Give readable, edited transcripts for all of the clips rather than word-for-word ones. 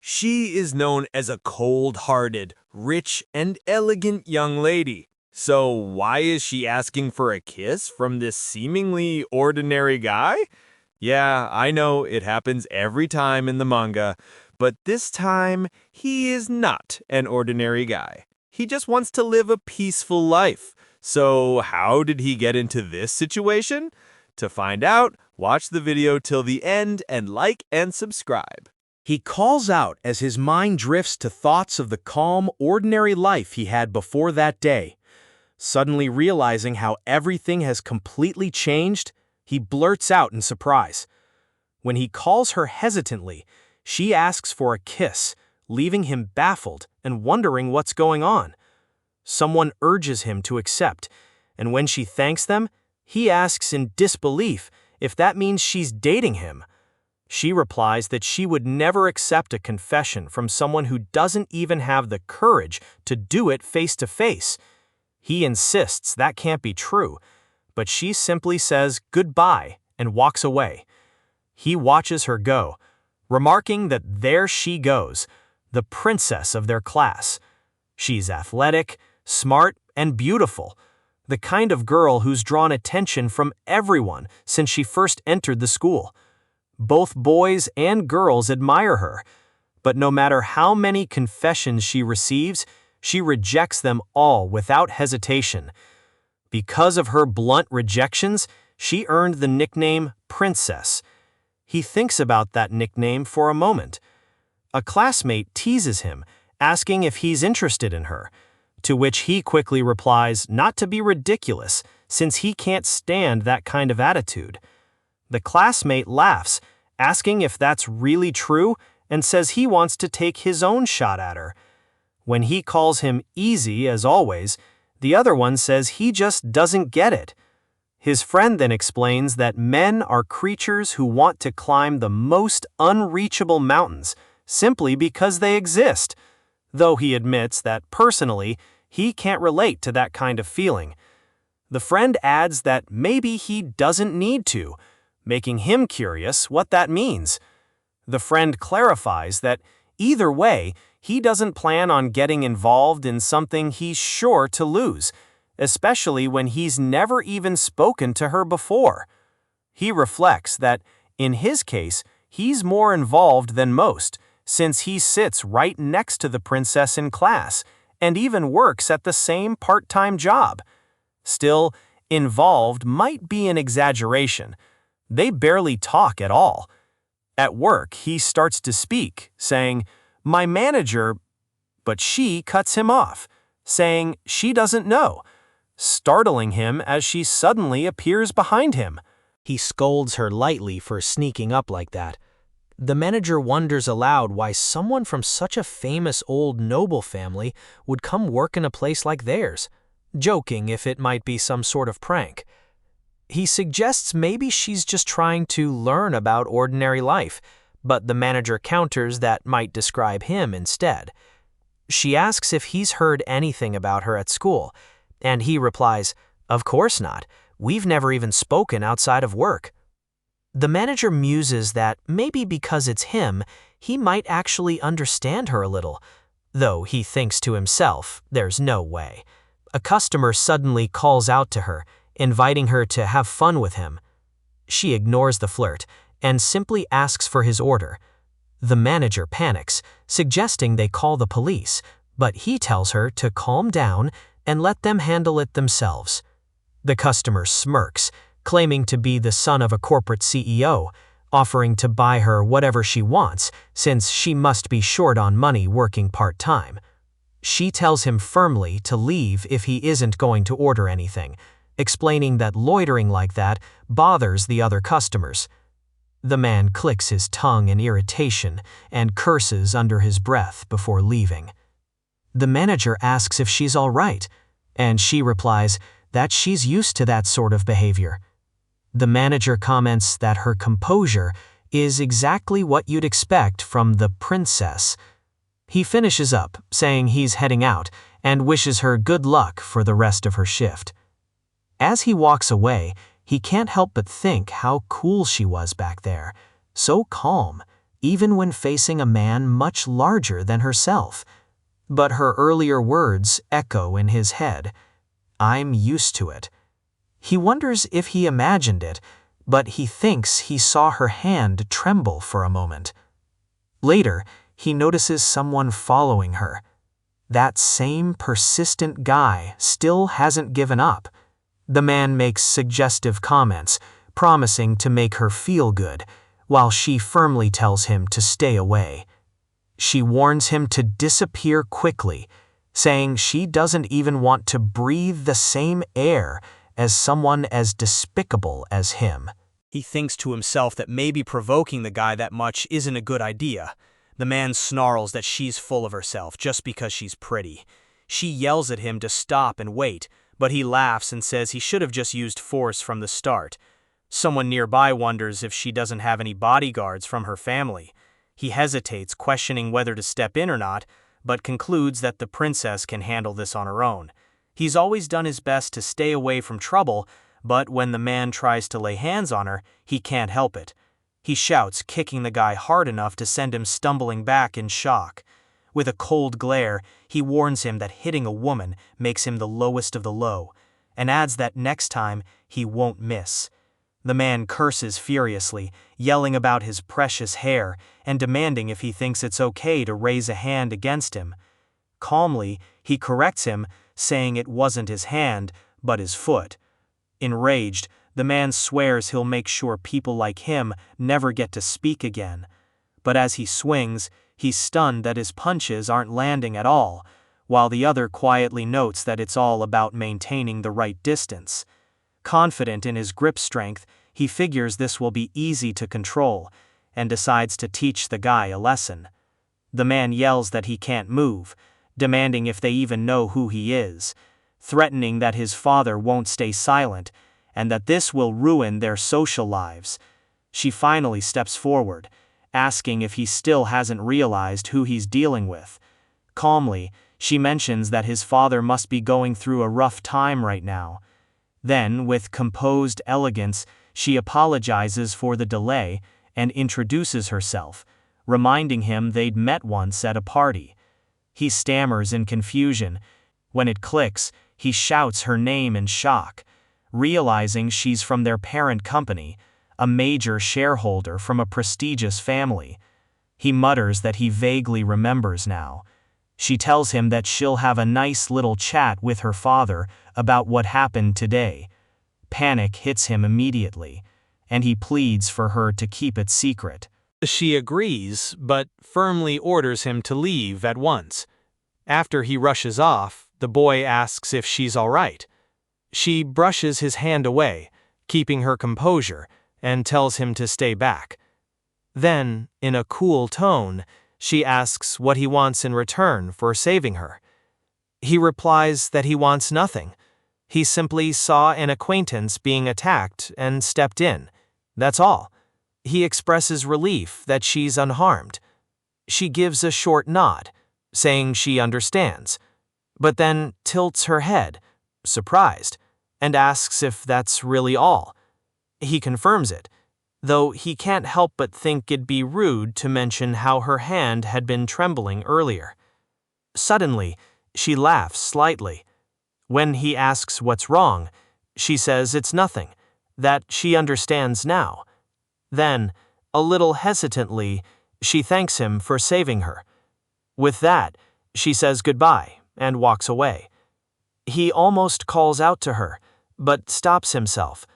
She is known as a cold-hearted, rich, and elegant young lady. So why is she asking for a kiss from this seemingly ordinary guy? Yeah, I know it happens every time in the manga, but this time he is not an ordinary guy. He just wants to live a peaceful life. So how did he get into this situation? To find out, watch the video till the end and like and subscribe. He calls out as his mind drifts to thoughts of the calm, ordinary life he had before that day. Suddenly realizing how everything has completely changed, he blurts out in surprise. When he calls her hesitantly, she asks for a kiss, leaving him baffled and wondering what's going on. Someone urges him to accept, and when she thanks them, he asks in disbelief if that means she's dating him. She replies that she would never accept a confession from someone who doesn't even have the courage to do it face to face. He insists that can't be true, but she simply says goodbye and walks away. He watches her go, remarking that there she goes, the princess of their class. She's athletic, smart, and beautiful, the kind of girl who's drawn attention from everyone since she first entered the school. Both boys and girls admire her, but no matter how many confessions she receives, she rejects them all without hesitation. Because of her blunt rejections, she earned the nickname Princess. He thinks about that nickname for a moment. A classmate teases him, asking if he's interested in her, to which he quickly replies not to be ridiculous, since he can't stand that kind of attitude. The classmate laughs, asking if that's really true, and says he wants to take his own shot at her. When he calls him easy, as always, the other one says he just doesn't get it. His friend then explains that men are creatures who want to climb the most unreachable mountains simply because they exist, though he admits that personally he can't relate to that kind of feeling. The friend adds that maybe he doesn't need to, making him curious what that means. The friend clarifies that either way, he doesn't plan on getting involved in something he's sure to lose, especially when he's never even spoken to her before. He reflects that, in his case, he's more involved than most, since he sits right next to the princess in class and even works at the same part-time job. Still, involved might be an exaggeration. They barely talk at all. At work, he starts to speak, saying, "My manager," but she cuts him off, saying she doesn't know, startling him as she suddenly appears behind him. He scolds her lightly for sneaking up like that. The manager wonders aloud why someone from such a famous old noble family would come work in a place like theirs, joking if it might be some sort of prank. He suggests maybe she's just trying to learn about ordinary life, but the manager counters that might describe him instead. She asks if he's heard anything about her at school, and he replies, "Of course not. We've never even spoken outside of work." The manager muses that maybe because it's him, he might actually understand her a little, though he thinks to himself, there's no way. A customer suddenly calls out to her, inviting her to have fun with him. She ignores the flirt and simply asks for his order. The manager panics, suggesting they call the police, but he tells her to calm down and let them handle it themselves. The customer smirks, claiming to be the son of a corporate CEO, offering to buy her whatever she wants since she must be short on money working part-time. She tells him firmly to leave if he isn't going to order anything, explaining that loitering like that bothers the other customers. The man clicks his tongue in irritation and curses under his breath before leaving. The manager asks if she's all right, and she replies that she's used to that sort of behavior. The manager comments that her composure is exactly what you'd expect from the princess. He finishes up, saying he's heading out, and wishes her good luck for the rest of her shift. As he walks away, he can't help but think how cool she was back there, so calm, even when facing a man much larger than herself. But her earlier words echo in his head. I'm used to it. He wonders if he imagined it, but he thinks he saw her hand tremble for a moment. Later, he notices someone following her. That same persistent guy still hasn't given up. The man makes suggestive comments, promising to make her feel good, while she firmly tells him to stay away. She warns him to disappear quickly, saying she doesn't even want to breathe the same air as someone as despicable as him. He thinks to himself that maybe provoking the guy that much isn't a good idea. The man snarls that she's full of herself just because she's pretty. She yells at him to stop and wait, but he laughs and says he should have just used force from the start. Someone nearby wonders if she doesn't have any bodyguards from her family. He hesitates, questioning whether to step in or not, but concludes that the princess can handle this on her own. He's always done his best to stay away from trouble, but when the man tries to lay hands on her, he can't help it. He shouts, kicking the guy hard enough to send him stumbling back in shock. With a cold glare, he warns him that hitting a woman makes him the lowest of the low, and adds that next time he won't miss. The man curses furiously, yelling about his precious hair and demanding if he thinks it's okay to raise a hand against him. Calmly, he corrects him, saying it wasn't his hand, but his foot. Enraged, the man swears he'll make sure people like him never get to speak again. But as he swings, he's stunned that his punches aren't landing at all, while the other quietly notes that it's all about maintaining the right distance. Confident in his grip strength, he figures this will be easy to control, and decides to teach the guy a lesson. The man yells that he can't move, demanding if they even know who he is, threatening that his father won't stay silent, and that this will ruin their social lives. She finally steps forward, asking if he still hasn't realized who he's dealing with. Calmly, she mentions that his father must be going through a rough time right now. Then, with composed elegance, she apologizes for the delay and introduces herself, reminding him they'd met once at a party. He stammers in confusion. When it clicks, he shouts her name in shock, realizing she's from their parent company, a major shareholder from a prestigious family. He mutters that he vaguely remembers now. She tells him that she'll have a nice little chat with her father about what happened today. Panic hits him immediately, and he pleads for her to keep it secret. She agrees, but firmly orders him to leave at once. After he rushes off, the boy asks if she's all right. She brushes his hand away, keeping her composure, and tells him to stay back. Then, in a cool tone, she asks what he wants in return for saving her. He replies that he wants nothing. He simply saw an acquaintance being attacked and stepped in. That's all. He expresses relief that she's unharmed. She gives a short nod, saying she understands, but then tilts her head, surprised, and asks if that's really all. He confirms it, though he can't help but think it'd be rude to mention how her hand had been trembling earlier. Suddenly, she laughs slightly. When he asks what's wrong, she says it's nothing, that she understands now. Then, a little hesitantly, she thanks him for saving her. With that, she says goodbye and walks away. He almost calls out to her, but stops himself,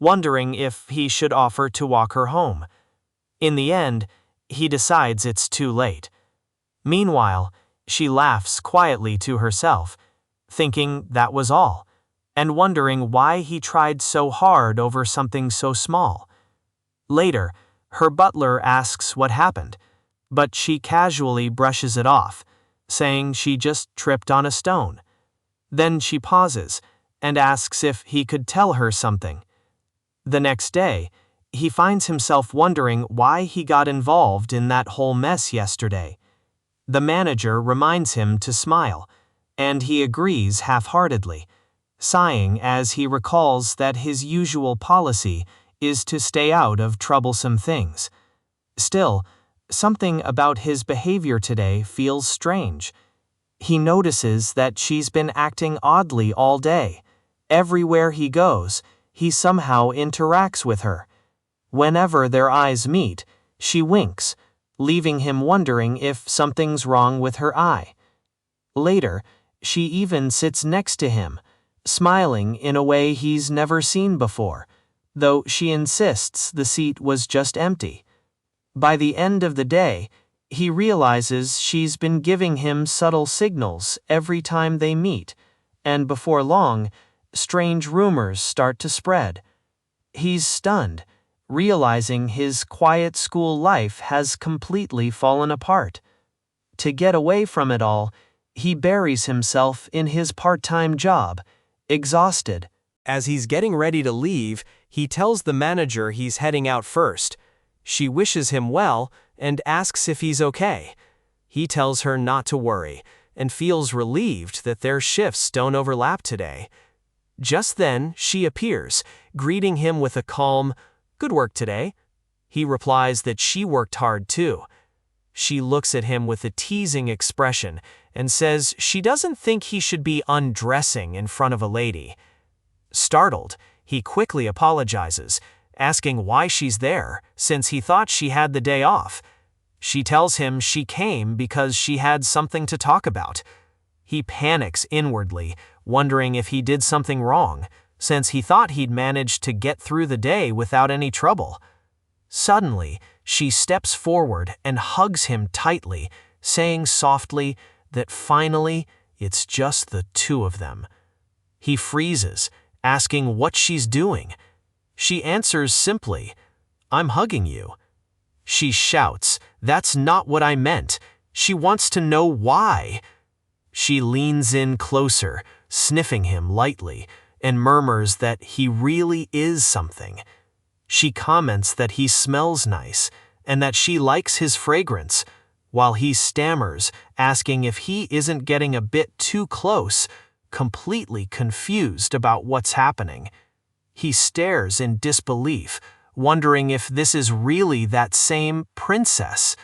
wondering if he should offer to walk her home. In the end, he decides it's too late. Meanwhile, she laughs quietly to herself, thinking that was all, and wondering why he tried so hard over something so small. Later, her butler asks what happened, but she casually brushes it off, saying she just tripped on a stone. Then she pauses and asks if he could tell her something. The next day, he finds himself wondering why he got involved in that whole mess yesterday. The manager reminds him to smile, and he agrees half-heartedly, sighing as he recalls that his usual policy is to stay out of troublesome things. Still, Something about his behavior today feels strange. He notices that she's been acting oddly all day. Everywhere he goes, he somehow interacts with her. Whenever their eyes meet, she winks, leaving him wondering if something's wrong with her eye. Later, she even sits next to him, smiling in a way he's never seen before, though she insists the seat was just empty. By the end of the day, he realizes she's been giving him subtle signals every time they meet, and before long, strange rumors start to spread. He's stunned, realizing his quiet school life has completely fallen apart. To get away from it all, he buries himself in his part-time job, exhausted. As he's getting ready to leave, he tells the manager he's heading out first. She wishes him well and asks if he's okay. He tells her not to worry and feels relieved that their shifts don't overlap today. Just then, she appears, greeting him with a calm, "Good work today." He replies that she worked hard too. She looks at him with a teasing expression and says she doesn't think he should be undressing in front of a lady. Startled, he quickly apologizes, asking why she's there, since he thought she had the day off. She tells him she came because she had something to talk about. He panics inwardly, wondering if he did something wrong, since he thought he'd managed to get through the day without any trouble. Suddenly, she steps forward and hugs him tightly, saying softly that finally it's just the two of them. He freezes, asking what she's doing. She answers simply, "I'm hugging you." She shouts, "That's not what I meant." She wants to know why. She leans in closer, sniffing him lightly, and murmurs that he really is something. She comments that he smells nice and that she likes his fragrance, while he stammers, asking if he isn't getting a bit too close, completely confused about what's happening. He stares in disbelief, wondering if this is really that same princess.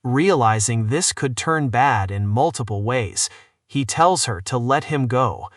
Realizing this could turn bad in multiple ways, he tells her to let him go.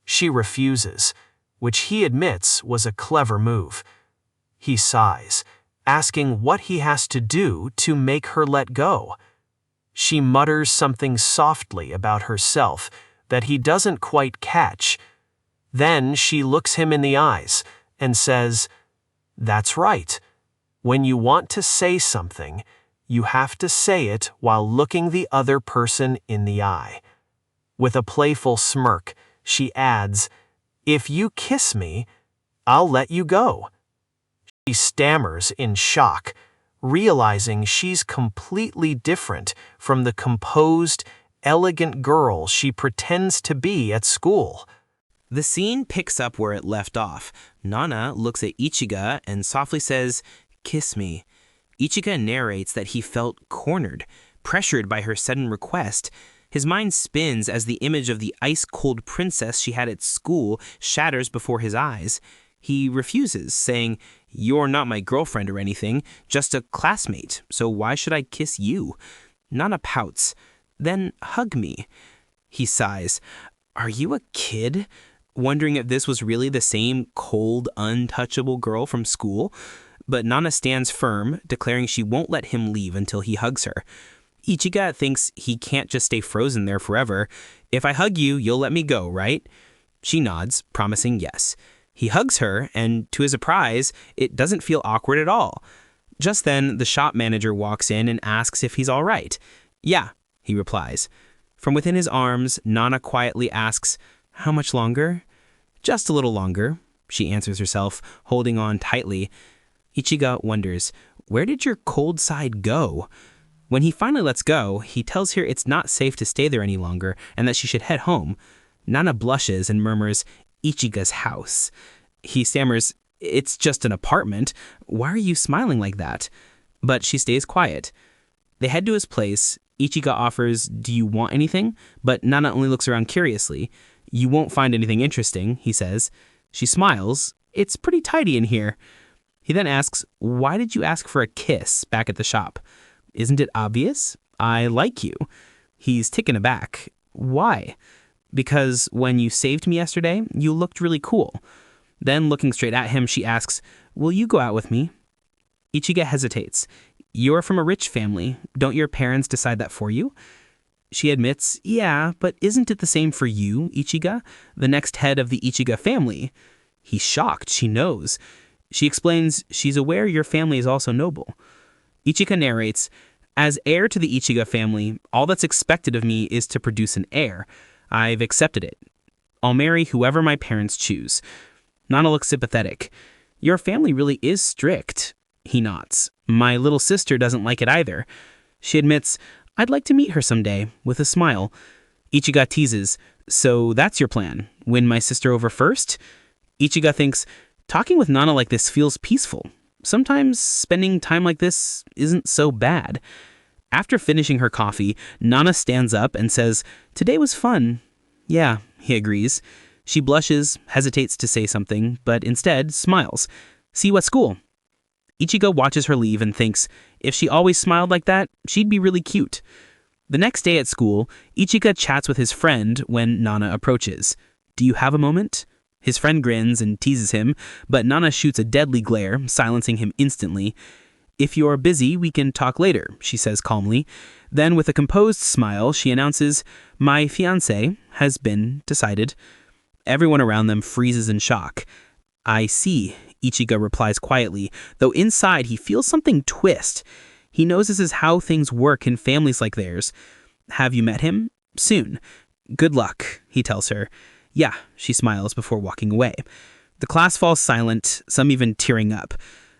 She refuses, which he admits was a clever move. He sighs, asking what he has to do to make her let go. She mutters something softly about herself that he doesn't quite catch. Then she looks him in the eyes and says, "That's right. When you want to say something, you have to say it while looking the other person in the eye." With a playful smirk, she adds, "If you kiss me, I'll let you go." She stammers in shock, realizing she's completely different from the composed, elegant girl she pretends to be at school. The scene picks up where it left off. Nana looks at Ichiga and softly says, "Kiss me." Ichiga narrates that he felt cornered, pressured by her sudden request. His mind spins as the image of the ice-cold princess she had at school shatters before his eyes. He refuses, saying, "You're not my girlfriend or anything, just a classmate, so why should I kiss you?" Nana pouts. "Then hug me." He sighs. "Are you a kid?" Wondering if this was really the same cold, untouchable girl from school. But Nana stands firm, declaring she won't let him leave until he hugs her. Ichiga thinks he can't just stay frozen there forever. "If I hug you, you'll let me go, right?" She nods, promising yes. He hugs her, and to his surprise, it doesn't feel awkward at all. Just then, the shop manager walks in and asks if he's all right. "Yeah," he replies. From within his arms, Nana quietly asks, "How much longer?" "Just a little longer," she answers herself, holding on tightly. Ichiga wonders, where did your cold side go? When he finally lets go, he tells her it's not safe to stay there any longer and that she should head home. Nana blushes and murmurs, "Ichiga's house." He stammers, "It's just an apartment. Why are you smiling like that?" But she stays quiet. They head to his place. Ichiga offers, "Do you want anything?" But Nana only looks around curiously. "You won't find anything interesting," he says. She smiles. "It's pretty tidy in here." He then asks, "Why did you ask for a kiss back at the shop?" Isn't it obvious? I like you. He's taken aback. Why? Because when you saved me yesterday, you looked really cool. Then looking straight at him, she asks, will you go out with me? Ichiga hesitates. You're from a rich family. Don't your parents decide that for you? She admits, yeah, but isn't it the same for you, Ichiga, the next head of the Ichiga family? He's shocked, she knows. She explains she's aware your family is also noble. Ichiga narrates, as heir to the Ichiga family, all that's expected of me is to produce an heir. I've accepted it. I'll marry whoever my parents choose. Nana looks sympathetic. Your family really is strict. He nods. My little sister doesn't like it either. She admits, I'd like to meet her someday, with a smile. Ichiga teases, so that's your plan, win my sister over first? Ichiga thinks, talking with Nana like this feels peaceful. Sometimes spending time like this isn't so bad. After finishing her coffee, Nana stands up and says, today was fun. Yeah, he agrees. She blushes, hesitates to say something, but instead smiles. See you at school. Ichigo watches her leave and thinks, if she always smiled like that, she'd be really cute. The next day at school, Ichigo chats with his friend when Nana approaches. Do you have a moment? His friend grins and teases him, but Nana shoots a deadly glare, silencing him instantly. If you're busy, we can talk later, she says calmly. Then with a composed smile, she announces, my fiancé has been decided. Everyone around them freezes in shock. I see, Ichigo replies quietly, though inside he feels something twist. He knows this is how things work in families like theirs. Have you met him? Soon. Good luck, he tells her. Yeah, she smiles before walking away. The class falls silent, some even tearing up.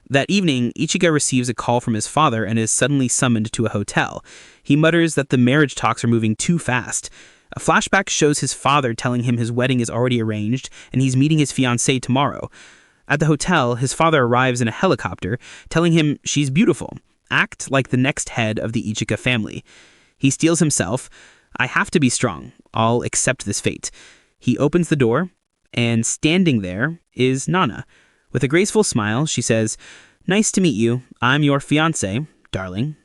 That evening, Ichigo receives a call from his father and is suddenly summoned to a hotel. He mutters that the marriage talks are moving too fast. A flashback shows his father telling him his wedding is already arranged and he's meeting his fiancée tomorrow. At the hotel, his father arrives in a helicopter, telling him she's beautiful. Act like the next head of the Ichigo family. He steels himself. I have to be strong. I'll accept this fate. He opens the door, and standing there is Nana. With a graceful smile, she says, nice to meet you. I'm your fiancé, darling.